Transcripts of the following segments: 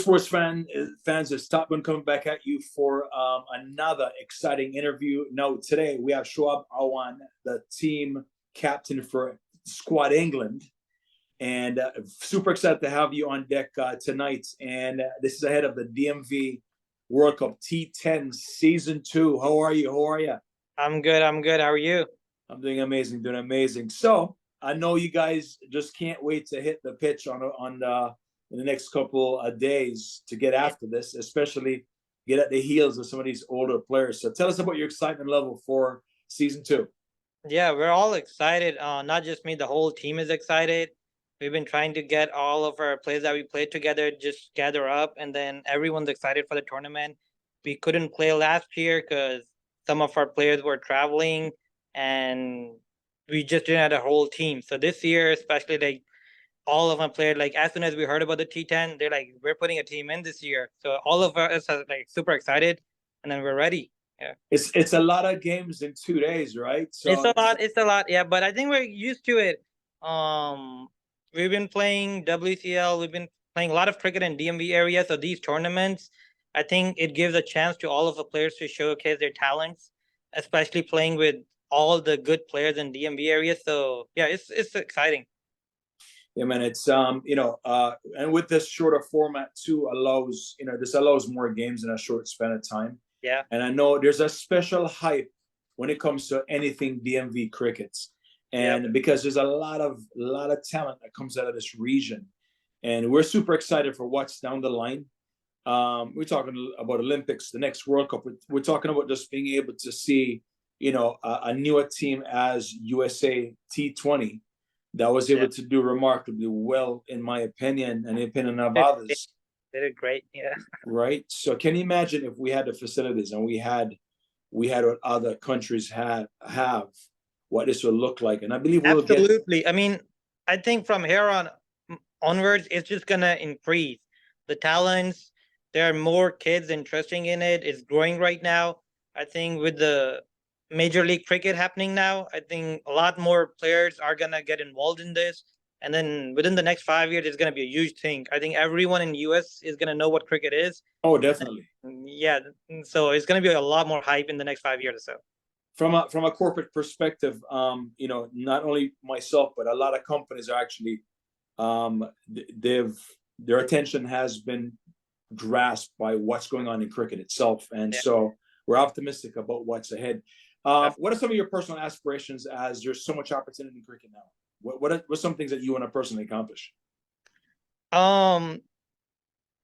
Fans, it's Top Gun coming back at you for another exciting interview. Now, today we have Shoaib Awan, the team captain for Squad England, and super excited to have you on deck tonight. And this is ahead of the DMV World Cup T10 Season 2. How are you? How are you? I'm good. I'm good. How are you? I'm doing amazing, doing amazing. So I know you guys just can't wait to hit the pitch on in the next couple of days to get after this, especially get at the heels of some of these older players. So tell us about your excitement level for season 2. Yeah, we're all excited. Not just me, the whole team is excited. We've been trying to get all of our players that we played together just gather up, and then everyone's excited for the tournament. We couldn't play last year because some of our players were traveling, and we just didn't have a whole team. So this year, especially like all of my players, like as soon as we heard about the T10, they're like, "We're putting a team in this year." So all of us are like super excited, and then we're ready. Yeah. It's a lot of games in 2 days, right? It's So a lot. It's a lot. Yeah, but I think we're used to it. Um, we've been playing WCL. We've been playing a lot of cricket in DMV area. So these tournaments, I think it gives a chance to all of the players to showcase their talents, especially playing with all the good players in DMV area. So yeah, it's exciting. yeah, man, it's and with this shorter format too allows this allows more games in a short span of time. Yeah. And I know there's a special hype when it comes to anything DMV crickets, Yep. and because there's a lot of talent that comes out of this region, and we're super excited for what's down the line. We're talking about Olympics, the next World Cup. We're talking about just being able to see, a newer team as USA T20 that was Yeah. able to do remarkably well, in my opinion, and the opinion of They others. they did great. Yeah. Right. So, can you imagine if we had the facilities and we had what other countries have, what this would look like? And I believe we'll get. Absolutely. I mean, I think from here on onwards, it's just gonna increase the talents. There are more kids interested in it. It's growing right now. I think with the Major League Cricket happening now, I think a lot more players are gonna get involved in this. And then within the next 5 years, it's gonna be a huge thing. I think everyone in US is gonna know what cricket is. Oh, definitely. Yeah, so it's gonna be a lot more hype in the next 5 years or so. From a corporate perspective, not only myself but a lot of companies are actually, they've their attention has been grasped by what's going on in cricket itself, and Yeah. so we're optimistic about what's ahead. What are some of your personal aspirations, as there's so much opportunity in cricket now? What are some things that you want to personally accomplish? Um,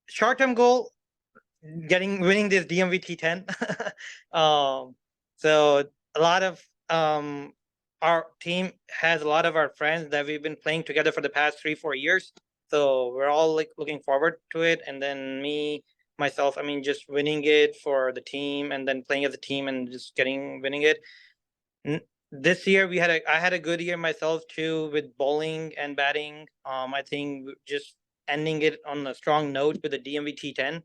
Short-term goal, winning this DMV T10. um, so a lot of our team has a lot of our friends that we've been playing together for the past 3 4 years. So we're all like looking forward to it. And then myself, I mean, just winning it for the team, and then playing as a team and just winning it. This year I had a good year myself too with bowling and batting. I think just ending it on a strong note with the DMV T10,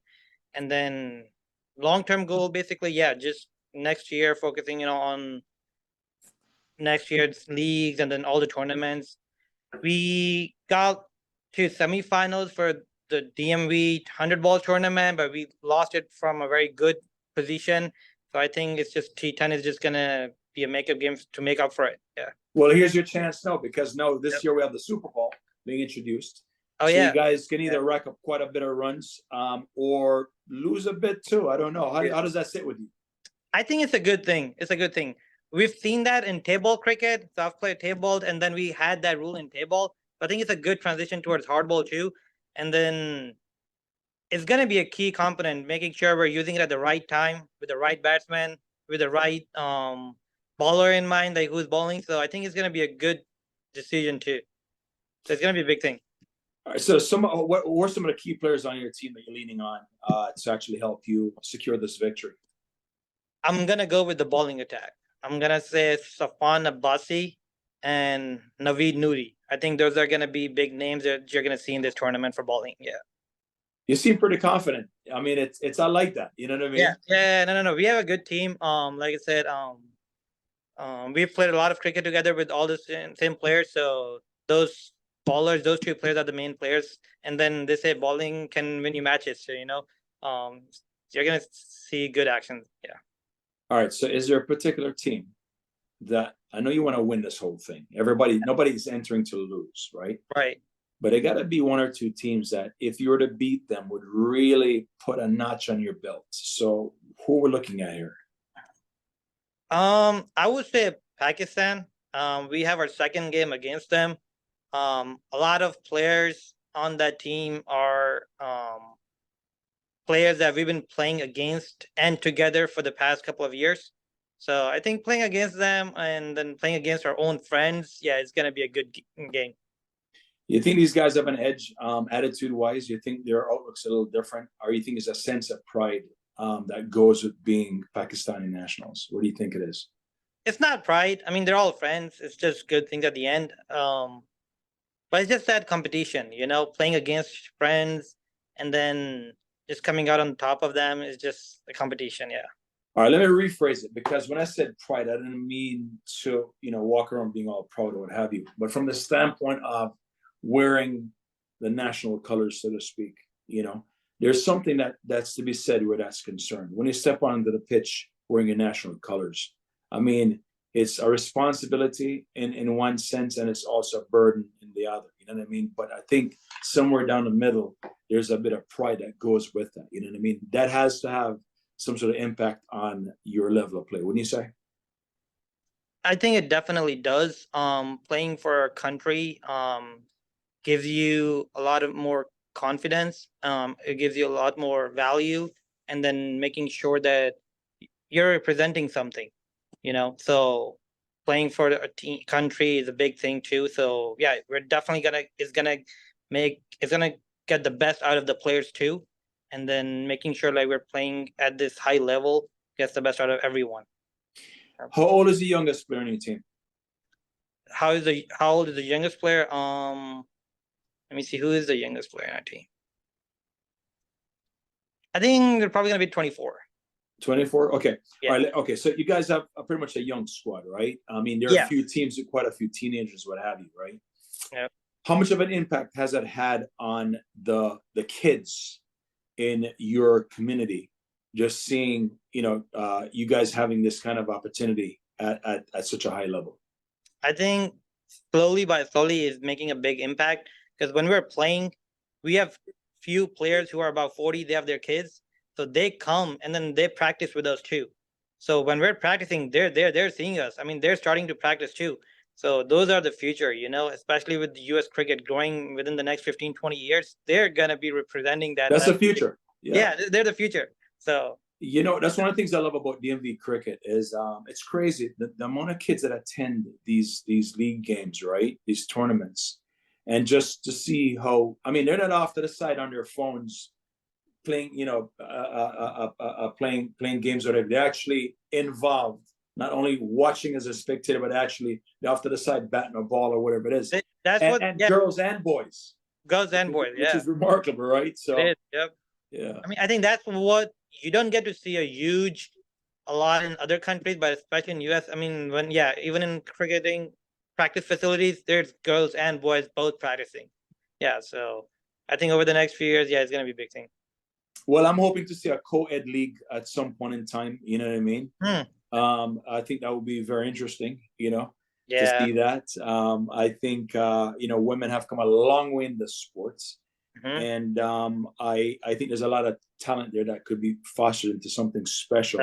and then long term goal basically, yeah, just next year focusing on next year's leagues and then all the tournaments. We got to semifinals for the DMV 100 ball tournament, but we lost it from a very good position. So I think it's just T10 is just gonna be a makeup game to make up for it. Yeah. Well, here's your chance now, because this Yep. year we have the Super Bowl being introduced. Oh So you yeah. guys can Yeah. either rack up quite a bit of runs, or lose a bit too. I don't know. How, Yeah. how does that sit with you? I think it's a good thing. It's a good thing. We've seen that in table cricket. So I've played table, and then we had that rule in table. I think it's a good transition towards hardball too. And then it's going to be a key component, making sure we're using it at the right time with the right batsman, with the right bowler in mind, like who's bowling. So I think it's going to be a good decision too. So it's going to be a big thing. All right. So what were some of the key players on your team that you're leaning on to actually help you secure this victory? I'm going to go with the bowling attack. I'm going to say Safan Abbasi and Naveed Noori. I think those are going to be big names that you're going to see in this tournament for bowling. Yeah. You seem pretty confident. I mean, it's I like that. You know what I Yeah. mean? Yeah. No. We have a good team. Like I said, we've played a lot of cricket together with all the same players. So those bowlers, those two players are the main players, and then they say bowling can win you matches. So you're gonna see good action. Yeah. All right. So is there a particular team that I know you want to win this whole thing? Nobody's entering to lose, right? Right. But it got to be one or two teams that, if you were to beat them, would really put a notch on your belt. So who we're looking at here? I would say Pakistan. We have our second game against them. A lot of players on that team are players that we've been playing against and together for the past couple of years. So I think playing against them and then playing against our own friends, yeah, it's gonna be a good game. You think these guys have an edge, attitude-wise? You think their outlook's a little different, or you think it's a sense of pride that goes with being Pakistani nationals? What do you think it is? It's not pride. I mean, they're all friends. It's just good things at the end. But it's just that competition, playing against friends and then just coming out on top of them is just a competition. Yeah. All right, let me rephrase it, because when I said pride, I didn't mean to, walk around being all proud or what have you, but from the standpoint of wearing the national colors, so to speak. There's something that's to be said where that's concerned. When you step onto the pitch wearing your national colors, I mean, it's a responsibility in one sense, and it's also a burden in the other. You know what I mean? But I think somewhere down the middle, there's a bit of pride that goes with that. You know what I mean? That has to have some sort of impact on your level of play, wouldn't you say? I think it definitely does. Playing for our country gives you a lot of more confidence. It gives you a lot more value, and then making sure that you're representing something. So playing for a country is a big thing too. So yeah, we're definitely gonna get the best out of the players too, and then making sure like we're playing at this high level gets the best out of everyone. How old is the youngest player on your team? How old is the youngest player? Let me see, who is the youngest player on our team. I think they're probably gonna be 24. 24. Okay. Yeah. All right. Okay. So you guys have pretty much a young squad, right? I mean, there are a few teams with quite a few teenagers, what have you, right? Yeah. How much of an impact has that had on the kids in your community? Just seeing, you guys having this kind of opportunity at such a high level. I think slowly by slowly is making a big impact, because when we're playing, we have few players who are about 40. They have their kids, so they come and then they practice with us too. So when we're practicing, they're seeing us. I mean, they're starting to practice too. So those are the future, especially with the US cricket growing within the next 15, 20 years, they're gonna be representing that. That's the future. Yeah, they're the future. So that's one of the things I love about DMV cricket is it's crazy the amount of kids that attend these league games, right? These tournaments, and just to see how, I mean, they're not off to the side on their phones playing, playing games or whatever. They're actually involved, not only watching as a spectator, but actually they're off to the side batting a ball or whatever it is. And girls and boys. Girls and boys, which is remarkable, right? So it is, yep. Yeah. I mean, I think that's what you don't get to see a lot in other countries, but especially in US. I mean, even in cricketing practice facilities, there's girls and boys both practicing. Yeah, so I think over the next few years, it's gonna be a big thing. Well, I'm hoping to see a co-ed league at some point in time. You know what I mean? I think that would be very interesting. To see that. I think women have come a long way in the sports. And I think there's a lot of talent there that could be fostered into something special.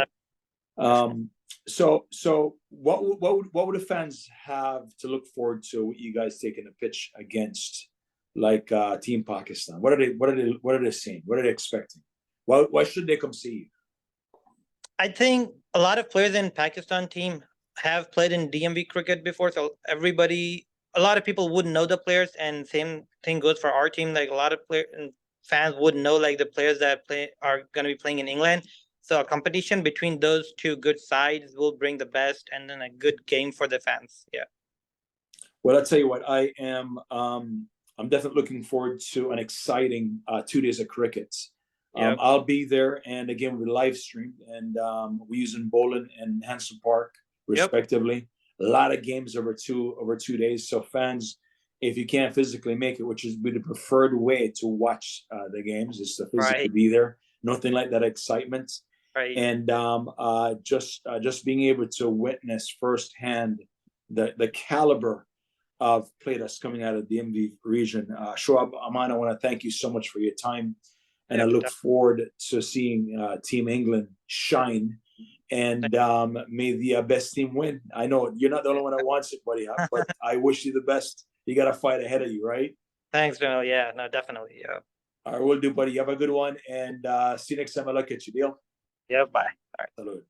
So what would the fans have to look forward to with you guys taking the pitch against, like, Team Pakistan? What are they seeing? What are they expecting? Why should they come see you? I think a lot of players in Pakistan team have played in DMV cricket before, so a lot of people wouldn't know the players, and same thing goes for our team. Like, a lot of fans wouldn't know like the players that are going to be playing in England. So a competition between those two good sides will bring the best, and then a good game for the fans. Yeah. Well, I'll tell you what, I'm definitely looking forward to an exciting 2 days of cricket. I'll be there, and again, we live streamed, and we're using Bowling and Hanson Park respectively. A lot of games over 2 days. So fans, if you can't physically make it, which is the preferred way to watch the games, is to physically Right. be there. Nothing like that excitement, Right. and just being able to witness firsthand the caliber of play that's coming out of the DMV region. Shoaib, Aman, I want to thank you so much for your time, and I Yep. look forward to seeing Team England shine. And may the best team win. I know you're not the only one that wants it, buddy, but I wish you the best. You got a fight ahead of you, right? Thanks, Joe. Yeah, no, definitely. Yeah. All right, we'll do, buddy. You have a good one, and see you next time I look at you. Deal? Yeah, bye. Salud.